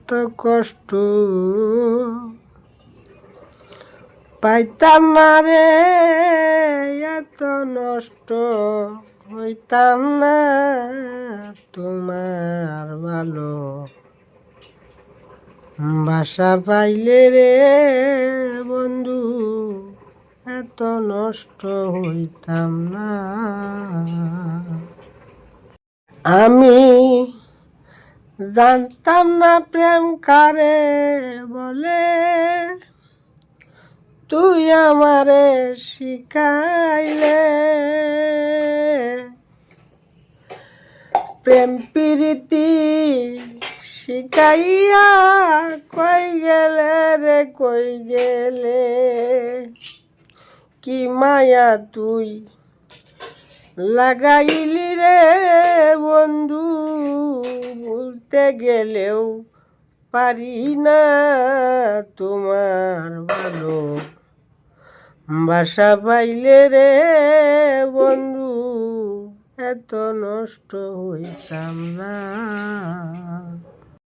এত কষ্ট পাইতাম না রে, এত নষ্ট হইতাম না তোমার ভালো বাসা পাইলে রে বন্ধু, এত নষ্ট হইতাম না। আমি জানতাম না প্রেম কারে বলে, তুই আমারে শিখাইলে। প্রেম প্রীতি শিখাইয়া কই গেলে রে কই গেলে, কি মায়া তুই লাগাইলি রে বন্ধু, বলতে গেলেও পারি না তোমার ভালো বাসা পাইলে রে বন্ধু, এত নষ্ট হইতাম না।